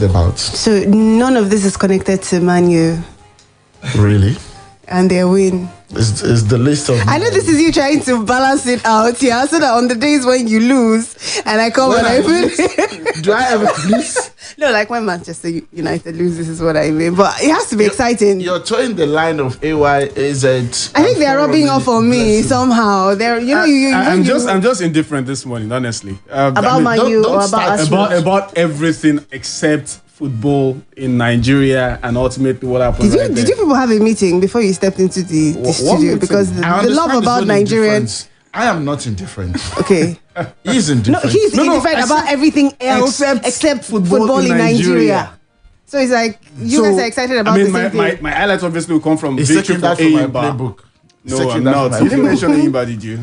about. So none of this is connected to Man U. Really? And their win. Is the list of... I know this is you trying to balance it out, yeah, so that on the days when you lose, and I come and I win. Do I ever lose? No, like when Manchester United loses is what I mean. But it has to be exciting. You're towing the line of AYAZ. I think they're rubbing off on me somehow. They're, I'm just indifferent this morning, honestly. About Man U or about everything except football in Nigeria and ultimately what happened. Did you people have a meeting before you stepped into the studio? Because the love about Nigerians. I am not indifferent. Okay. He's indifferent. No, he's indifferent about everything else except football in Nigeria. So it's like you guys are excited about the same thing. My highlights obviously will come from He's victory taking that for from my Eyimba. playbook. No, I'm not. You didn't mention Eyimba, did you?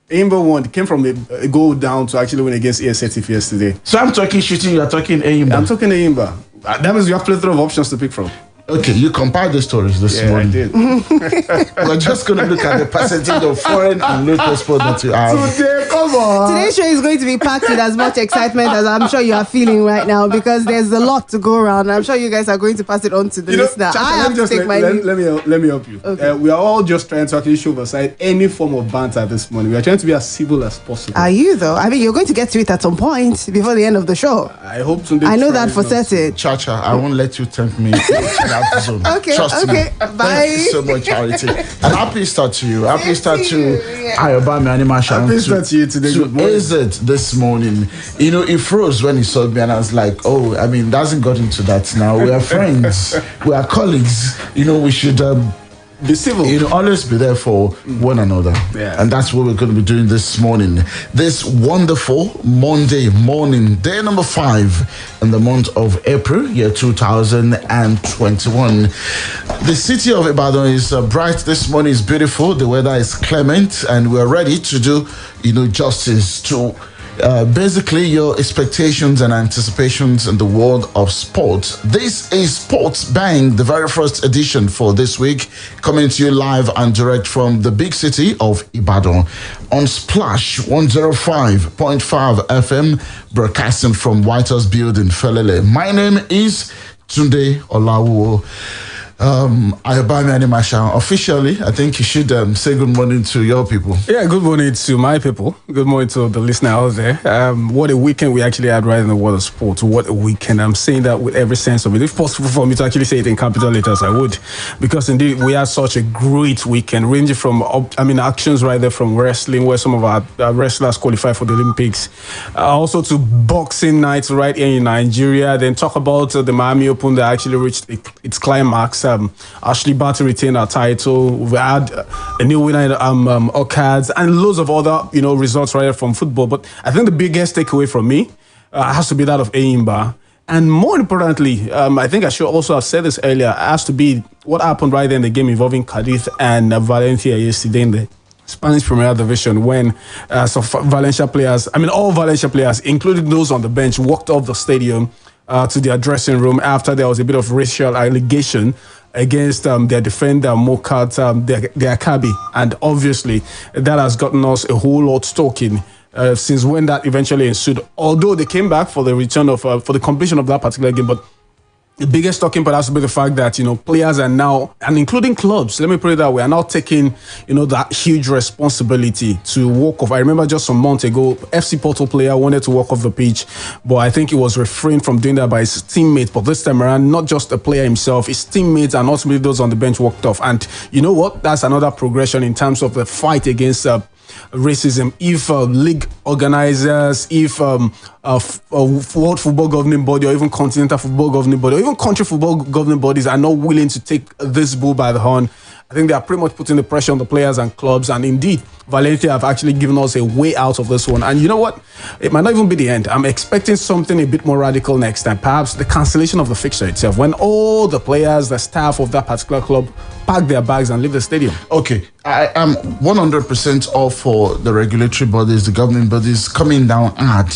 Eyimba won. Came from a goal down to actually win against ASF yesterday. So I'm talking shooting, you are talking Eyimba. I'm talking Eyimba. That means you have plethora of options to pick from. Okay, you compiled the stories this morning. I did. We're just going to look at the percentage of foreign and local sport that you have. Today, come on. Today's show is going to be packed with as much excitement as I'm sure you are feeling right now, because there's a lot to go around. I'm sure you guys are going to pass it on to the listener. Chacha, I have to take my lead. Let me help you. Okay. We are all just trying to actually shove aside any form of banter this morning. We are trying to be as civil as possible. Are you though? I mean, you're going to get to it at some point before the end of the show. I hope Tunde. I know that for certain. Chacha, I won't let you tempt me to that zone. Okay. Trust me. Bye. Thank you so much, Charity. And happy start to you. Happy start to Ayobami Animation. Happy start to you today. To AZ this morning. You know, it froze when he saw me and I was like, oh, I mean, doesn't got into that now. We are friends. We are colleagues. You know, we should... be civil. You know, always be there for one another. Yeah. And that's what we're going to be doing this morning. This wonderful Monday morning, day number 5 in the month of April, year 2021. The city of Ibadan is bright this morning. It's beautiful. The weather is clement and we're ready to do, justice to basically your expectations and anticipations in the world of sport. This is Sports Bang, the very first edition for this week, coming to you live and direct from the big city of Ibadan on Splash 105.5 FM, broadcasting from White House Building, Felele. My name is Tunde Olawuwo. Ayobami Animation. Officially, I think you should say good morning to your people. Yeah, good morning to my people. Good morning to the listener out there. What a weekend we actually had right in the world of sports. What a weekend. I'm saying that with every sense of it. If possible for me to actually say it in capital letters, I would. Because indeed, we had such a great weekend, ranging from, actions right there from wrestling, where some of our wrestlers qualify for the Olympics. Also to boxing nights right here in Nigeria. Then talk about the Miami Open that actually reached its climax. Ashley Barty retained our title. We had a new winner in Orchids and loads of other results right from football. But I think the biggest takeaway from me has to be that of Eyimba. And more importantly, I think I should also have said this earlier, has to be what happened right there in the game involving Cadiz and Valencia yesterday in the Spanish Premier Division, when some Valencia players, all Valencia players, including those on the bench, walked off the stadium to their dressing room after there was a bit of racial allegation against their defender, Mokat Diakabi. And obviously, that has gotten us a whole lot talking since when that eventually ensued. Although they came back for the return of, for the completion of that particular game, but the biggest talking point has to be the fact that, players are now, and including clubs, let me put it that way, are now taking, that huge responsibility to walk off. I remember just some months ago, FC Porto player wanted to walk off the pitch, but I think he was refrained from doing that by his teammates. But this time around, not just the player himself, his teammates and ultimately those on the bench walked off. And you know what? That's another progression in terms of the fight against racism. If league organizers, if World Football Governing Body, or even Continental Football Governing Body, or even country football governing bodies are not willing to take this bull by the horn, I think they are pretty much putting the pressure on the players and clubs. And indeed, Valencia have actually given us a way out of this one. And you know what? It might not even be the end. I'm expecting something a bit more radical next time. Perhaps the cancellation of the fixture itself, when all the players, the staff of that particular club pack their bags and leave the stadium. Okay, I am 100% all for the regulatory bodies, the governing bodies coming down hard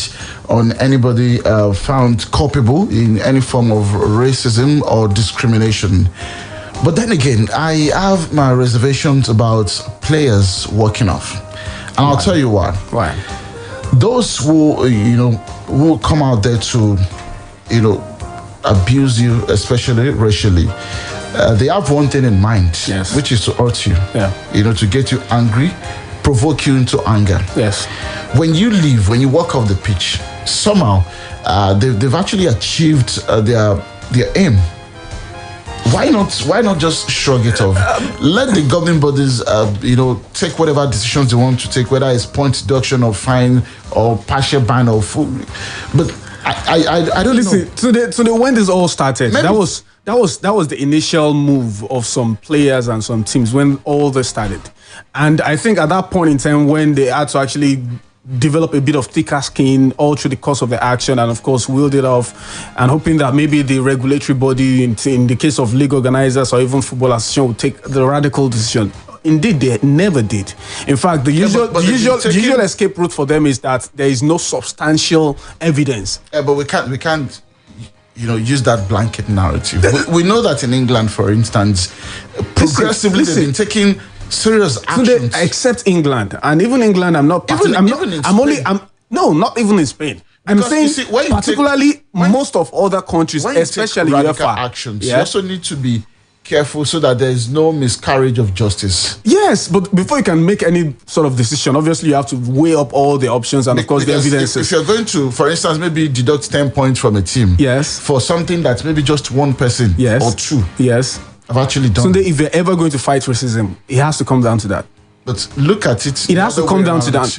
on anybody found culpable in any form of racism or discrimination. But then again, I have my reservations about players walking off. And I'll tell you why. Why? Those who, who come out there to, abuse you, especially racially, they have one thing in mind, Yes. which is to hurt you. Yeah. To get you angry, provoke you into anger. Yes. When you leave, when you walk off the pitch, somehow they've actually achieved their aim. Why not just shrug it off? Let the governing bodies, take whatever decisions they want to take, whether it's point deduction or fine or partial ban or full. But I don't Listen, know. to the when this all started, Maybe- that was the initial move of some players and some teams when all this started. And I think at that point in time when they had to actually develop a bit of thicker skin all through the course of the action and of course wield it off and hoping that maybe the regulatory body in the case of league organizers or even football association would take the radical decision. Indeed, they never did. In fact, the usual escape route for them is that there is no substantial evidence. Yeah, but we can't use that blanket narrative. we know that in England, for instance, progressively they've been taking serious actions. Except England, and even England, I'm not. Even in Spain. Not even in Spain. I'm saying particularly most of other countries, when you especially take radical UEFA actions, you also need to be careful so that there is no miscarriage of justice. Yes, but before you can make any sort of decision, obviously you have to weigh up all the options and of course the evidences. If you're going to, for instance, maybe deduct 10 points from a team, yes, for something that's maybe just one person, yes, or two, yes, I've actually done. So if you're ever going to fight racism, it has to come down to that. But look at it. It has to come down to that.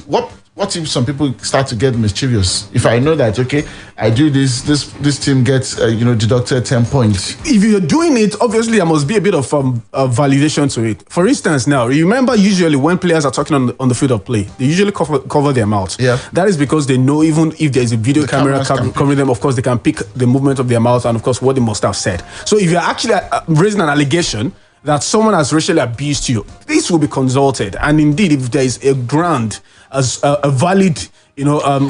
What if some people start to get mischievous? If I know that, okay, I do this team gets deducted 10 points. If you're doing it, obviously there must be a bit of validation to it. For instance, now remember usually when players are talking on the field of play, they usually cover their mouth. Yeah, that is because they know even if there's a video camera covering them, of course they can pick the movement of their mouth and of course what they must have said. So if you're actually raising an allegation that someone has racially abused you, this will be consulted, and indeed, if there is a ground, as a valid,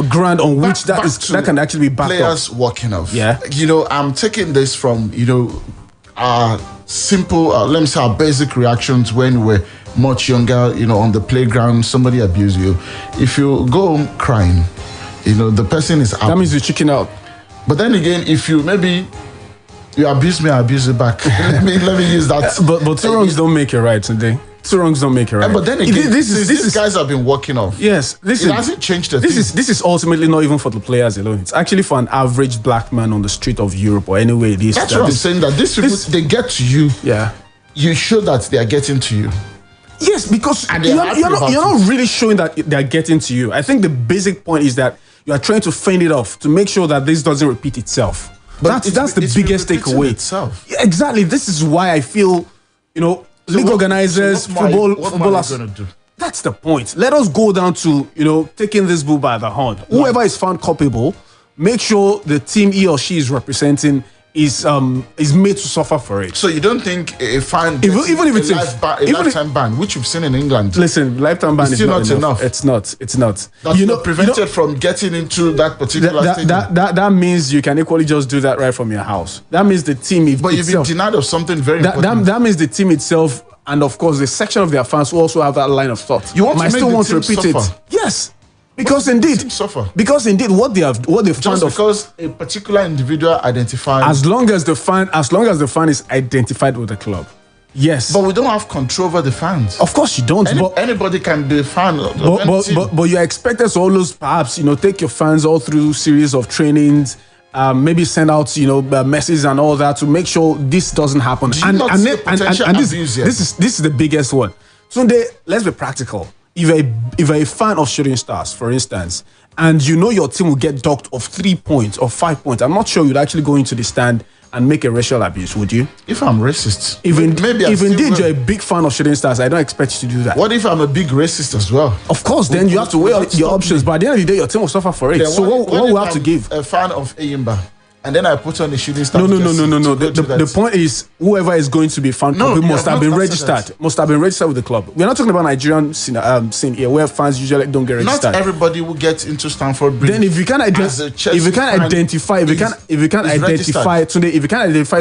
ground on which that can actually be backed players up. walking off. Yeah, I'm taking this from our simple, let me say, our basic reactions when we're much younger. On the playground, somebody abused you. If you go home crying, the person is out. That means you're chicken out. But then again, if you maybe you abuse me, I abuse you back. let me use that. But two wrongs don't make it right today. Two wrongs don't make it right. But then again, these guys have been walking off. Yes, it hasn't changed the thing. This is ultimately not even for the players alone. It's actually for an average black man on the street of Europe or anywhere it is. That's what I'm saying. That these people, they get to you. Yeah, you show that they are getting to you. Yes, because you're not really showing that they're getting to you. I think the basic point is that you are trying to fend it off to make sure that this doesn't repeat itself. But that's the biggest takeaway. Yeah, exactly. This is why I feel, league organizers, football. That's the point. Let us go down to taking this bull by the horn. Whoever is found culpable, make sure the team he or she is representing is made to suffer for it. So you don't think a fine, even if it's a lifetime ban, which you've seen in England? Listen, lifetime ban is still not enough. It's not. That's not prevented from getting into that particular thing. That means you can equally just do that right from your house. That means the team itself. But you've been denied of something very important. That means the team itself, and of course the section of their fans who also have that line of thought. You might still want to repeat it. Yes. Because indeed, what they found just because a particular individual identified, as long as the fan is identified with the club, yes. But we don't have control over the fans. Of course you don't. Anybody can be a fan. But you're expected to always perhaps take your fans all through series of trainings. Maybe send out messages and all that to make sure this doesn't happen. This is the biggest one. Tunde, let's be practical. If you're a fan of Shooting Stars, for instance, and your team will get docked of 3 points or 5 points, I'm not sure you'd actually go into the stand and make a racial abuse, would you? If I'm racist. If indeed you're a big fan of Shooting Stars, I don't expect you to do that. What if I'm a big racist as well? Of course, then you have to weigh your options. But at the end of the day, your team will suffer for it. Then so what will have to give? A fan of Ayimba, and then I put on the Shooting Stars. No. The point is, whoever is going to be fan must have been registered. Must have been registered with the club. We're not talking about Nigerian scene here, where fans usually don't get registered. Not everybody will get into Stamford Bridge. Then if you can't identify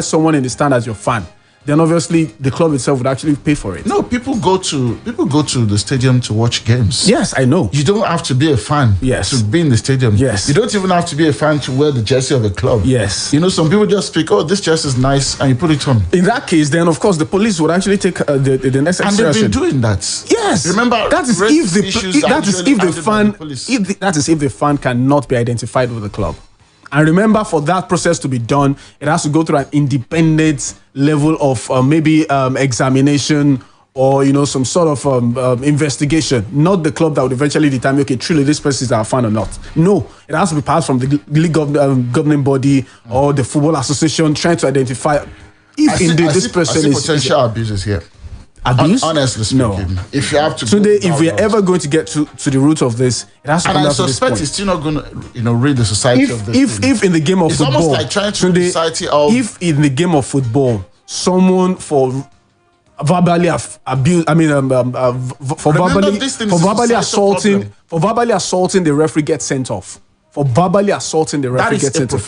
someone in the stand as your fan, then obviously the club itself would actually pay for it. No, people go to the stadium to watch games. Yes, I know. You don't have to be a fan to be in the stadium. Yes. You don't even have to be a fan to wear the jersey of a club. Yes. You know, some people just speak, oh, this jersey is nice, and you put it on. In that case, then of course the police would actually take the next And they've been doing that. Yes. Remember, that is if the fan cannot be identified with the club. And remember, for that process to be done, it has to go through an independent level of maybe examination or, you know, some sort of investigation. Not the club that would eventually determine, okay, truly this person is our fan or not. No, it has to be passed from the league governing body or the football association trying to identify if indeed this person is potential abuses here. Abuse? Honestly speaking, no. If you have to, Today, if we're ever going to get to the root of this, it has to come down to this point. And I suspect it's still not going to, you know, rid the society of this. If in the game of it's football, almost like trying to rid the society of. If in the game of football, someone for verbally abuse, for verbally assaulting the referee gets sent off. For verbally assaulting the referee gets sent off.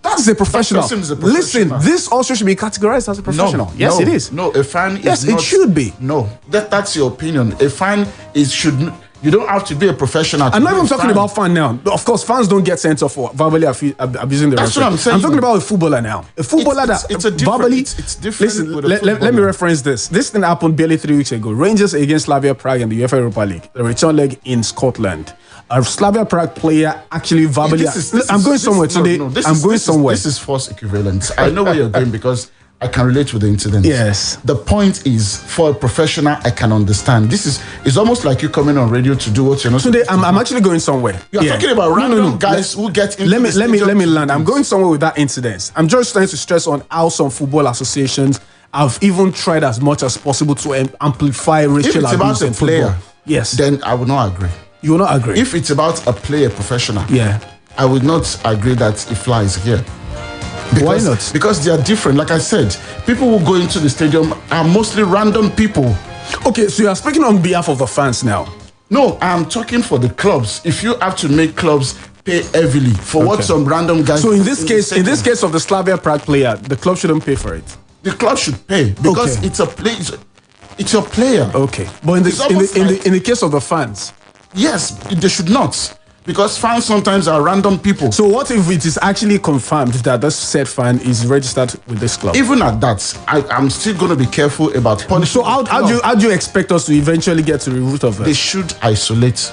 That is a professional. Listen, this also should be categorized as a professional. No, yes, it is. No, a fan is yes, not. It should be. No, that's your opinion. A fan should. You don't have to be a professional. I'm not even talking about fan now. Of course, fans don't get sent off for verbally abusing the referee. That's what I'm saying. I'm talking about a footballer now. A footballer it's verbally. It's different. Listen, let me reference this. This thing happened barely 3 weeks ago. Rangers against Slavia Prague in the UEFA Europa League. The return leg in Scotland. A Slavia Prague player actually verbally. I'm going somewhere today. I'm going somewhere. This is false equivalence. I know where you're going because I can relate with the incident. Yes. The point is, for a professional, I can understand. It's almost like you coming on radio to do what you're not. Today, I'm actually going somewhere. You're talking about random guys who get into let me land. I'm going somewhere with that incident. I'm just trying to stress on how some football associations have even tried as much as possible to amplify racial abuse in football. Yes. Then I would not agree. You will not agree? If it's about a player professional, I would not agree that it flies here. Why not? Because they are different. Like I said, people who go into the stadium are mostly random people. Okay, so you are speaking on behalf of the fans now. No, I'm talking for the clubs. If you have to make clubs pay heavily for what some random guys. So in this case of the Slavia Prague player, the club shouldn't pay for it. The club should pay because it's a play. It's your player. Okay, but in the case of the fans, yes, they should not. Because fans sometimes are random people. So what if it is actually confirmed that this said fan is registered with this club? Even at that, I'm still going to be careful about punishing. So how do you expect us to eventually get to the root of it? They should isolate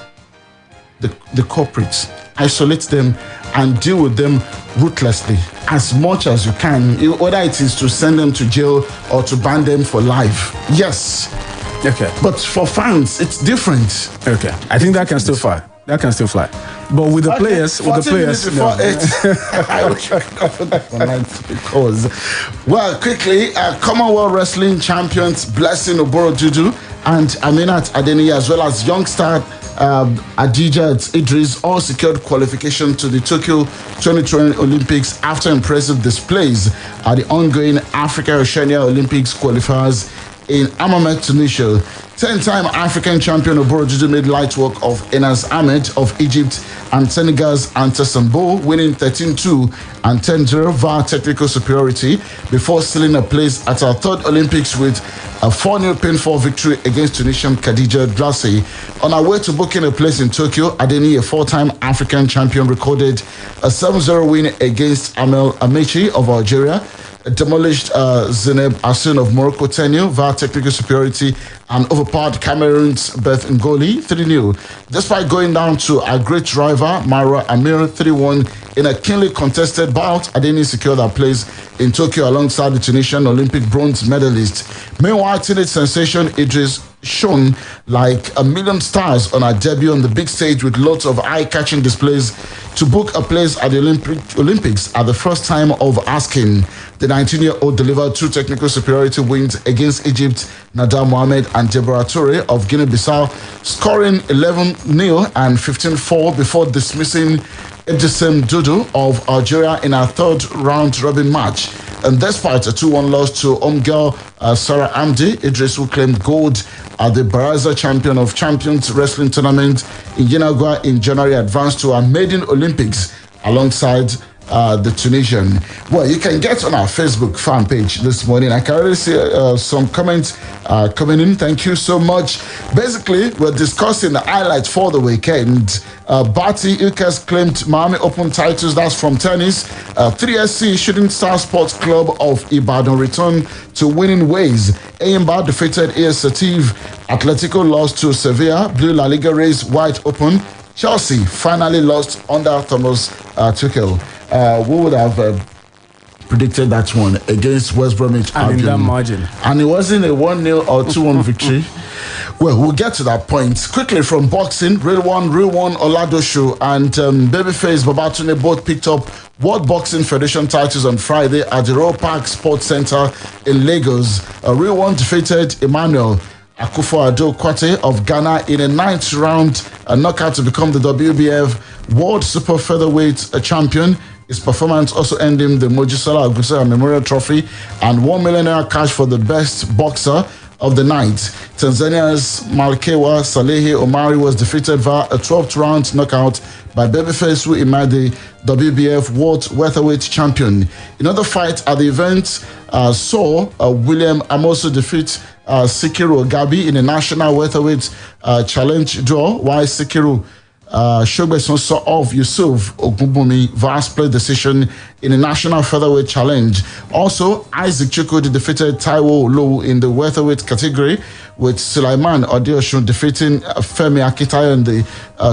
the culprits, isolate them and deal with them ruthlessly as much as you can, whether it is to send them to jail or to ban them for life. Yes. Okay. But for fans, it's different. Okay. I think that can still fly. That can still fly. But with the players, no. I wish I could put that online because, well, quickly, Commonwealth Wrestling champions Blessing Oboro-Dudu and Aminat Adeniyi, as well as young star Adija Idris, all secured qualification to the Tokyo 2020 Olympics after impressive displays at the ongoing Africa Oceania Olympics qualifiers in Hammamet, Tunisia. 10-time African champion Oboro-Dudu made light work of Enas Ahmed of Egypt and Senegal's Anta Sambo, winning 13-2 and 10-0 via technical superiority before sealing a place at her third Olympics with a 4-0 pinfall victory against Tunisian Khadija Drassi. On her way to booking a place in Tokyo, Adeniyi, a 4-time African champion, recorded a 7-0 win against Amel Amechi of Algeria, demolished Zineb Asun of Morocco 10-0 via technical superiority and overpowered Cameroon's Beth Ngoli 3-0. Despite going down to a great rival, Mara Amir 3-1 in a keenly contested bout, Adeniyi secured her place in Tokyo alongside the Tunisian Olympic bronze medalist. Meanwhile, teenage sensation Idris shone like a million stars on her debut on the big stage with lots of eye-catching displays to book a place at the Olympics at the first time of asking. The 19-year-old delivered 2 technical superiority wins against Egypt, Nada Mohamed and Deborah Toure of Guinea-Bissau, scoring 11-0 and 15-4 before dismissing Edison Dudu of Algeria in our third round-robin match. And despite a 2-1 loss to home girl Sarah Amdi, Idris, who claimed gold at the Baraza Champion of Champions Wrestling Tournament in Yenagua in January, advanced to her maiden Olympics alongside the Tunisian. Well, you can get on our Facebook fan page this morning. I can already see some comments coming in. Thank you so much. Basically, we're discussing the highlights for the weekend. Bati Ilkes claimed Miami Open titles. That's from tennis. 3SC Shooting Star Sports Club of Ibadan returned to winning ways. Ayimba defeated AS Sativ. Atletico lost to Sevilla. Blue La Liga race wide open. Chelsea finally lost under Thomas Tuchel. Who would have predicted that one against West Bromwich and in that margin? And it wasn't a 1-0 or 2-1 victory. Well, we'll get to that point. Quickly from boxing, Real One Oladosho and Babyface Babatunde both picked up World Boxing Federation titles on Friday at the Royal Park Sports Center in Lagos. Real One defeated Emmanuel Akufo-Addo Kwate of Ghana in a 9th round knockout to become the WBF World Super Featherweight champion. His performance also earned him the Mojisola Agusa Memorial Trophy and $1 million cash for the best boxer of the night. Tanzania's Malkewa Salehe Omari was defeated via a 12th round knockout by Babyface, who emerged the WBF World Welterweight Champion. Another fight at the event saw William Amosu defeat Sikiru Gabi in a national welterweight challenge draw, while Sikiru Shogbeson saw off Yusuf Ogunbumi via split decision in a national featherweight challenge. Also, Isaac Chukwudi defeated Taiwo Low in the welterweight category, with Sulaiman Odioshun defeating Femi Akitayo in the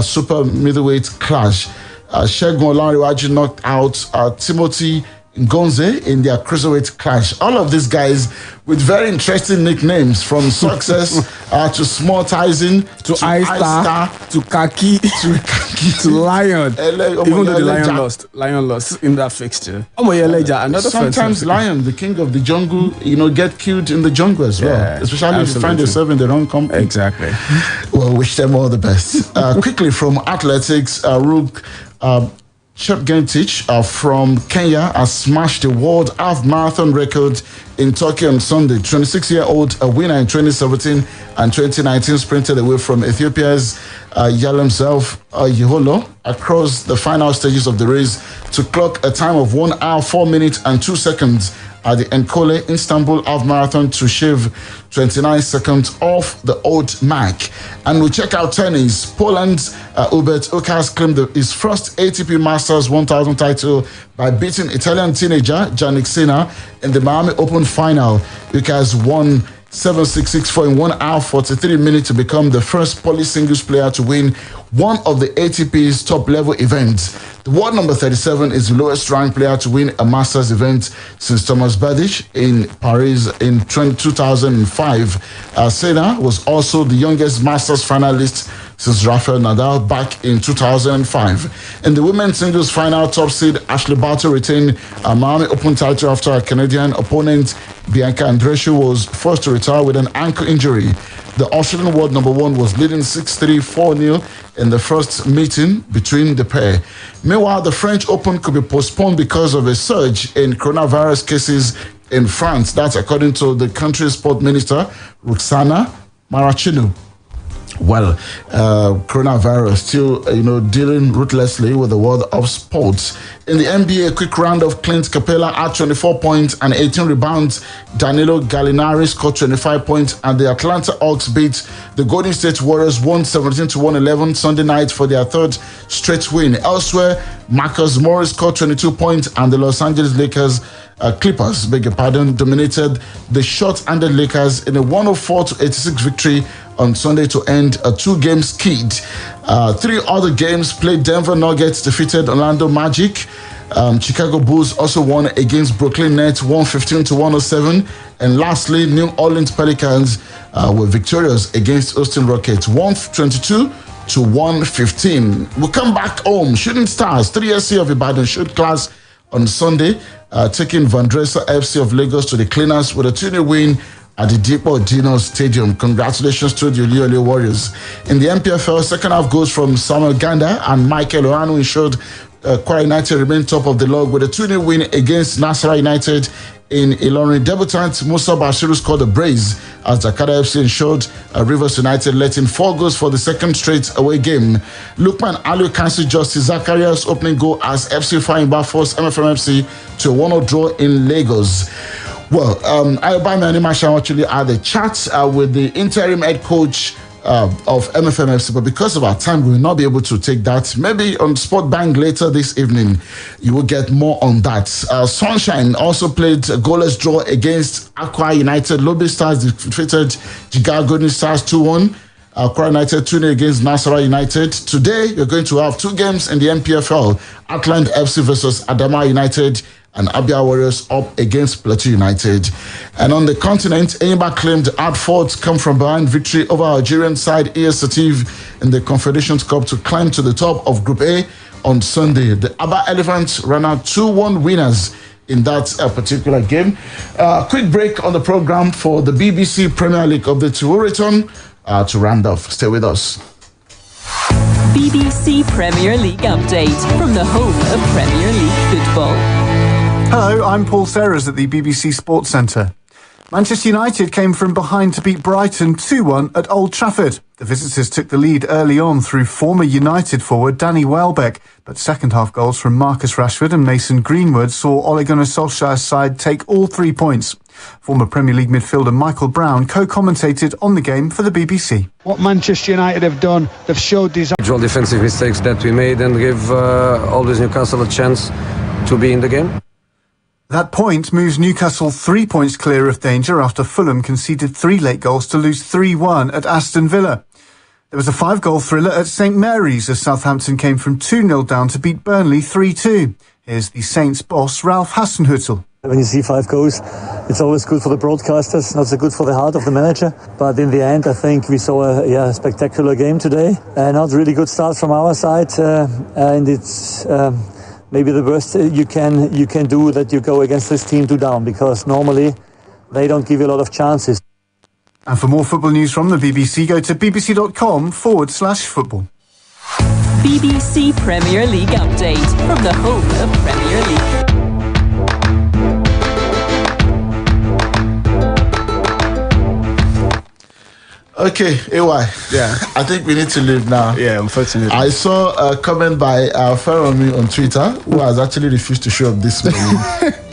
super middleweight clash. Shegun Olariwaju knocked out Timothy Ngonze in their cruiserweight clash. All of these guys with very interesting nicknames, from Success to Small Tyson to iStar to Kaki to Lion. Even though the Lion lost in that fixture. Sometimes Lion, the king of the jungle, get killed in the jungle as well. Especially if you find yourself in the wrong company. Exactly. Well, wish them all the best. Quickly from athletics, Rook Chepgentic from Kenya has smashed the world half marathon record in Tokyo on Sunday. 26-year-old winner in 2017 and 2019 sprinted away from Ethiopia's Yalemself Yeholo across the final stages of the race to clock a time of 1 hour, 4 minutes and 2 seconds at the Enkole Istanbul half marathon to shave 29 seconds off the old mark. And we check out tennis. Poland's Hubert Hurkacz claimed his first ATP Masters 1000 title by beating Italian teenager Jannik Sinner in the Miami Open final. Hurkacz won 7-6-6-4 in 1 hour 43 minutes to become the first Polish singles player to win one of the ATP's top level events. The world number 37 is the lowest ranked player to win a Masters event since Thomas Berdych in Paris in 2005. Senna was also the youngest Masters finalist since Rafael Nadal back in 2005. In the women's singles final, top seed Ashley Barty retained a Miami Open title after her Canadian opponent Bianca Andreescu was forced to retire with an ankle injury. The Australian world number 1 was leading 6-3, 4-0 in the first meeting between the pair. Meanwhile, the French Open could be postponed because of a surge in coronavirus cases in France. That's according to the country's sport minister, Roxana Maracineanu. Well, coronavirus still, dealing ruthlessly with the world of sports. In the NBA, a quick round of Clint Capella had 24 points and 18 rebounds. Danilo Gallinari scored 25 points, and the Atlanta Hawks beat the Golden State Warriors 117-111 Sunday night for their third straight win. Elsewhere, Marcus Morris scored 22 points, and the Los Angeles Clippers, dominated the short-handed Lakers in a 104-86 victory on Sunday to end a 2-game skid. 3 other games played. Denver Nuggets defeated Orlando Magic. Chicago Bulls also won against Brooklyn Nets 115-107. And lastly, New Orleans Pelicans were victorious against Houston Rockets 122-115. We'll come back home. Shooting Stars, 3SC of Ibadan shoot class on Sunday, taking Vandresa FC of Lagos to the cleaners with a 2-0 win at the Dipo Dino Stadium. Congratulations to the Oliole Warriors. In the MPFL, second half goes from Samuel Ganda and Michael Oanu ensured Kwara United remain top of the log with a 2-0 win against Nasarawa United in Ilorin. Debutant Musa Bashiru scored a brace as Jakarta FC ensured Rivers United let in 4 goals for the second straight away game. Lukman Ali cancelled Justice Zacharias' opening goal as FC Fahimba forced MFM FC to a 1-0 draw in Lagos. Well, Ayobami and Imasha actually had a chat with the interim head coach of MFM FC, but because of our time, we will not be able to take that. Maybe on Sport Bank later this evening, you will get more on that. Sunshine also played a goalless draw against Aqua United. Lobby Stars defeated Jigawa Golden Stars 2-1. Aqua United 2-0 against Nasarawa United. Today, you're going to have 2 games in the MPFL. Atlant FC versus Adama United and Abia Warriors up against Plateau United. And on the continent, Enyimba claimed hard fought come from behind victory over Algerian side AS Sativ in the Confederations Cup to climb to the top of Group A on Sunday. The Aba Elephants ran out 2-1 winners in that particular game. Quick break on the program for the BBC Premier League update. We'll return to round off. Stay with us. BBC Premier League update from the home of Premier League football. Hello, I'm Paul Serres at the BBC Sports Centre. Manchester United came from behind to beat Brighton 2-1 at Old Trafford. The visitors took the lead early on through former United forward Danny Welbeck, but second-half goals from Marcus Rashford and Mason Greenwood saw Ole Gunnar Solskjaer's side take all 3 points. Former Premier League midfielder Michael Brown co-commentated on the game for the BBC. What Manchester United have done, they've showed these defensive mistakes that we made and give always Newcastle a chance to be in the game. That point moves Newcastle 3 points clear of danger after Fulham conceded 3 late goals to lose 3-1 at Aston Villa. There was a 5-goal thriller at St Mary's as Southampton came from 2-0 down to beat Burnley 3-2. Here's the Saints boss Ralph Hasenhüttl. When you see 5 goals, it's always good for the broadcasters, not so good for the heart of the manager. But in the end, I think we saw a spectacular game today. Not really good start from our side, and it's maybe the worst you can do that you go against this team 2 down, because normally they don't give you a lot of chances. And for more football news from the BBC, go to bbc.com/football. BBC Premier League update from the home of Premier League. Okay, AY. Yeah. I think we need to leave now. Yeah, unfortunately. I saw a comment by Feromi on Twitter who has actually refused to show up this morning.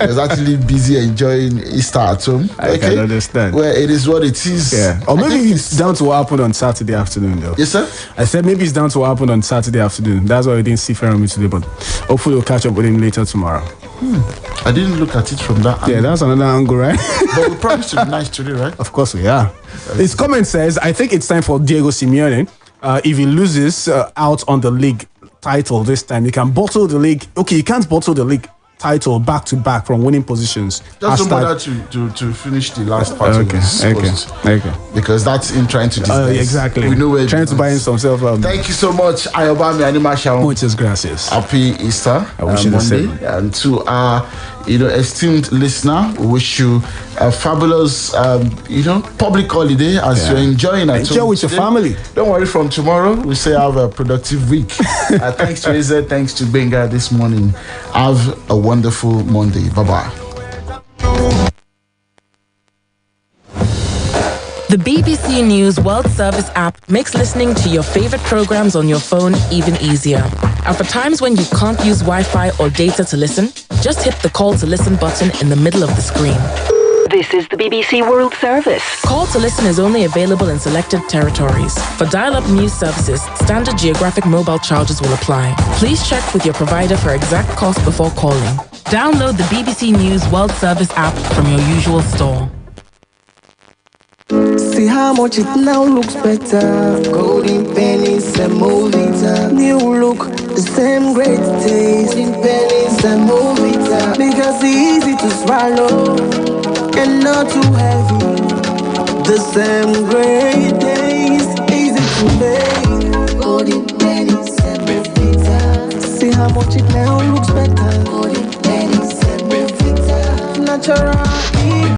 He was actually busy enjoying Easter at home. I can understand. Well, it is what it is. Yeah. Or maybe it's down to what happened on Saturday afternoon, though. Yes, sir? I said maybe it's down to what happened on Saturday afternoon. That's why we didn't see Feromi today, but hopefully we'll catch up with him later tomorrow. I didn't look at it from that angle. Yeah, that's another angle, right? But we promised to be nice today, right? Of course we are. His comment says, I think it's time for Diego Simeone. If he loses out on the league title this time, he can bottle the league. Okay, he can't bottle the league title back to back from winning positions. Just don't bother to finish the last part of this post. Okay. Because that's him trying to disguise. Exactly. We know where trying to buy in some self. Thank you so much, Ayobami and Imasha. Muchas gracias. Happy Easter. I wish you the same. And to our esteemed listener, we wish you a fabulous public holiday as you're enjoying at Enjoy home with today. your family. Don't worry, from tomorrow we say have a productive week. Thanks to Eze, thanks to Benga this morning. Have a wonderful Monday. Bye-bye. The BBC News World Service app makes listening to your favorite programs on your phone even easier. And for times when you can't use Wi-Fi or data to listen, just hit the call to listen button in the middle of the screen. This is the BBC World Service. Call to listen is only available in selected territories. For dial-up news services, standard geographic mobile charges will apply. Please check with your provider for exact cost before calling. Download the BBC News World Service app from your usual store. See how much it now looks better. Golden pennies and Movita. New look, the same great taste. Golden pennies and Movita. Because it's easy to swallow and not too heavy. The same great taste, easy to make. Golden pennies and Movita. See how much it now looks better. Golden pennies and Movita. Natural.